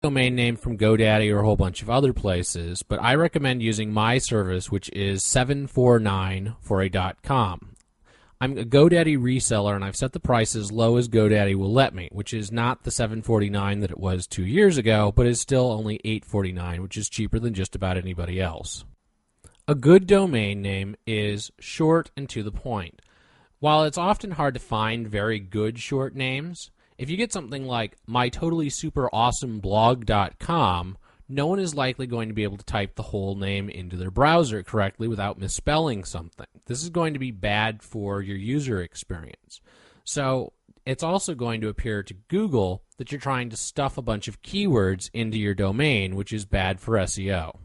domain name from GoDaddy or a whole bunch of other places, but I recommend using my service, which is 749 for a .com. I'm a GoDaddy reseller, and I've set the price as low as GoDaddy will let me, which is not the $7.49 that it was 2 years ago, but is still only $8.49, which is cheaper than just about anybody else. A good domain name is short and to the point. While it's often hard to find very good short names, if you get something like mytotallysuperawesome.blog.com, no one is likely going to be able to type the whole name into their browser correctly without misspelling something. This is going to be bad for your user experience. So it's also going to appear to Google that you're trying to stuff a bunch of keywords into your domain, which is bad for SEO.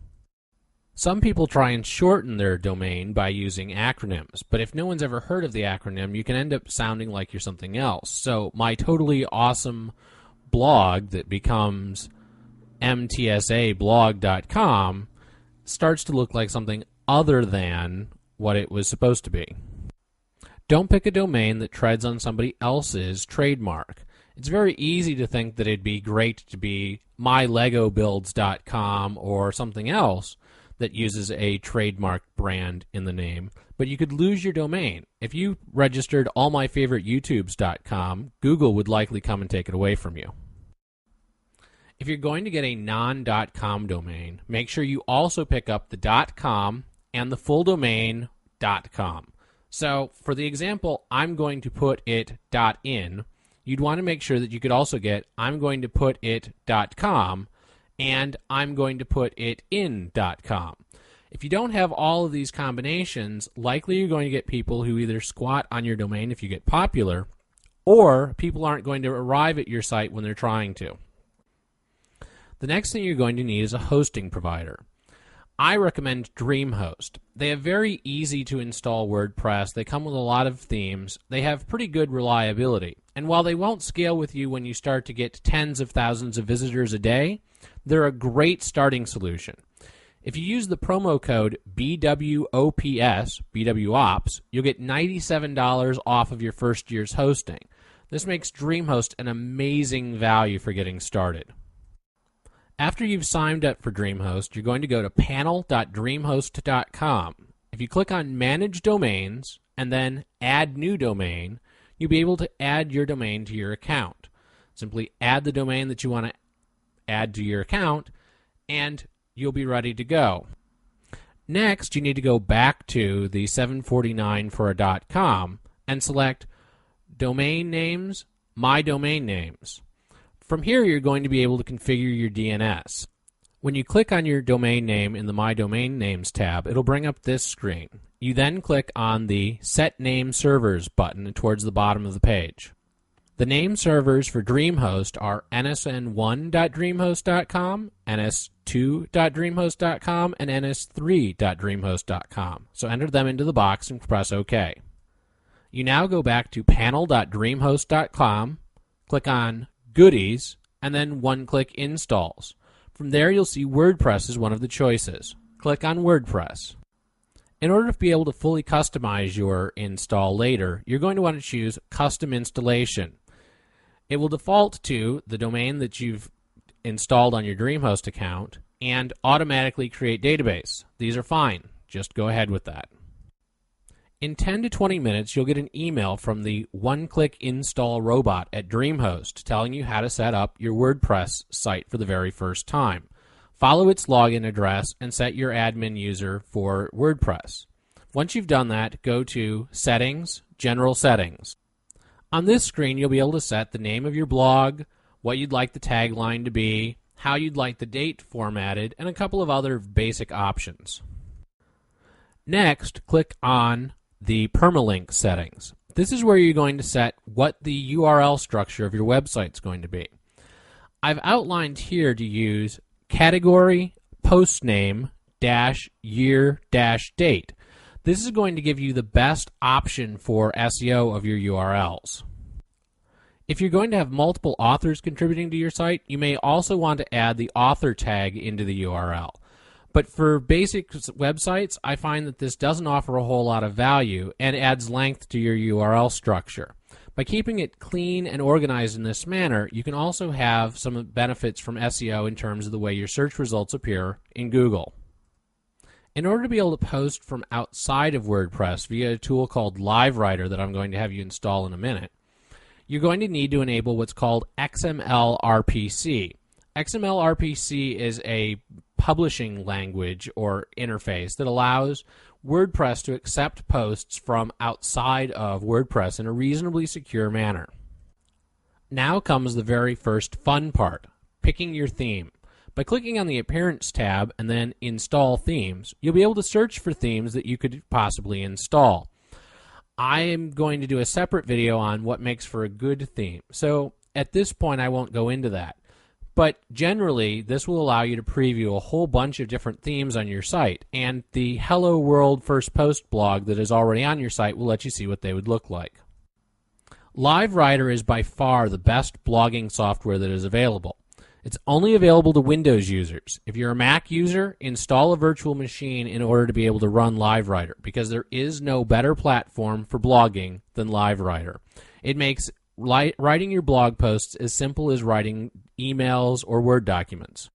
Some people try and shorten their domain by using acronyms, but if no one's ever heard of the acronym, you can end up sounding like you're something else. So my totally awesome blog that becomes mtsablog.com starts to look like something other than what it was supposed to be. Don't pick a domain that treads on somebody else's trademark. It's very easy to think that it'd be great to be mylegobuilds.com or something else that uses a trademark brand in the name, but you could lose your domain. If you registered allmyfavoriteyoutubes.com, Google would likely come and take it away from you. If you're going to get a non.com domain, make sure you also pick up the .com and the full domain .com. So for the example, I'm going to put it .in, you'd want to make sure that you could also get I'm going to put it .com and I'm going to put it in.com. If you don't have all of these combinations, likely you're going to get people who either squat on your domain if you get popular, or people aren't going to arrive at your site when they're trying to. The next thing you're going to need is a hosting provider. I recommend DreamHost. They have very easy to install WordPress. They come with a lot of themes. They have pretty good reliability. And while they won't scale with you when you start to get tens of thousands of visitors a day, they're a great starting solution. If you use the promo code BWOPS, you'll get $97 off of your first year's hosting. This makes DreamHost an amazing value for getting started. After you've signed up for DreamHost, you're going to go to panel.dreamhost.com. If you click on Manage Domains and then Add New Domain, you'll be able to add your domain to your account. Simply add the domain that you want to add to your account, and you'll be ready to go. Next, you need to go back to the 749 for a .com and select Domain Names, My Domain Names. From here, you're going to be able to configure your DNS. When you click on your domain name in the My Domain Names tab, it'll bring up this screen. You then click on the Set Name Servers button towards the bottom of the page. The name servers for DreamHost are nsn1.dreamhost.com, ns2.dreamhost.com, and ns3.dreamhost.com. So enter them into the box and press OK. You now go back to panel.dreamhost.com, click on Goodies, and then one-click Installs. From there, you'll see WordPress as one of the choices. Click on WordPress. In order to be able to fully customize your install later, you're going to want to choose Custom Installation. It will default to the domain that you've installed on your DreamHost account and automatically create database. These are fine. Just go ahead with that. In 10 to 20 minutes, you'll get an email from the one-click install robot at DreamHost telling you how to set up your WordPress site for the very first time. Follow its login address and set your admin user for WordPress. Once you've done that, go to Settings, General Settings. On this screen, you'll be able to set the name of your blog, what you'd like the tagline to be, how you'd like the date formatted, and a couple of other basic options. Next, click on the permalink settings. This is where you're going to set what the URL structure of your website is going to be. I've outlined here to use category, postname, -year, -date. This is going to give you the best option for SEO of your URLs. If you're going to have multiple authors contributing to your site, you may also want to add the author tag into the URL. But for basic websites, I find that this doesn't offer a whole lot of value and adds length to your URL structure. By keeping it clean and organized in this manner, you can also have some benefits from SEO in terms of the way your search results appear in Google. In order to be able to post from outside of WordPress via a tool called LiveWriter that I'm going to have you install in a minute, you're going to need to enable what's called XML RPC. XML RPC is a publishing language or interface that allows WordPress to accept posts from outside of WordPress in a reasonably secure manner. Now comes the very first fun part, picking your theme. By clicking on the Appearance tab and then Install Themes, you'll be able to search for themes that you could possibly install. I am going to do a separate video on what makes for a good theme, so at this point I won't go into that. But generally, this will allow you to preview a whole bunch of different themes on your site, and the Hello World First Post blog that is already on your site will let you see what they would look like. LiveWriter is by far the best blogging software that is available. It's only available to Windows users. If you're a Mac user, install a virtual machine in order to be able to run LiveWriter, because there is no better platform for blogging than LiveWriter. It makes writing your blog posts as simple as writing emails or Word documents.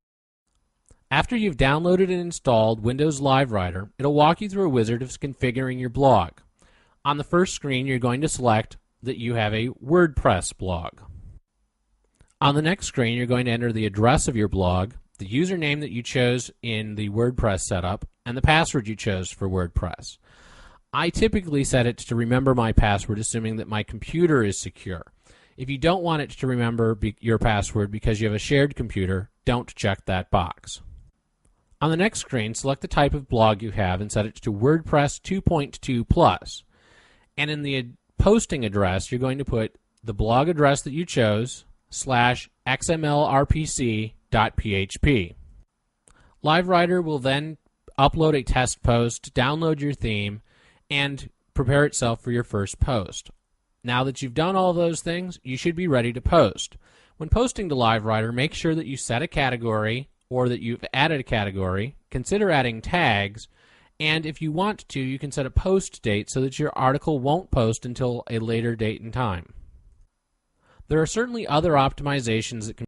After you've downloaded and installed Windows LiveWriter, it'll walk you through a wizard of configuring your blog. On the first screen, you're going to select that you have a WordPress blog. On the next screen, you're going to enter the address of your blog, the username that you chose in the WordPress setup, and the password you chose for WordPress. I typically set it to remember my password, assuming that my computer is secure. If you don't want it to remember your password because you have a shared computer, don't check that box. On the next screen, select the type of blog you have and set it to WordPress 2.2+. And in the posting address, you're going to put the blog address that you chose /xmlrpc.php. LiveWriter will then upload a test post, download your theme, and prepare itself for your first post. Now that you've done all those things, you should be ready to post. When posting to LiveWriter, make sure that you set a category or that you've added a category. Consider adding tags, and if you want to, you can set a post date so that your article won't post until a later date and time. There are certainly other optimizations that can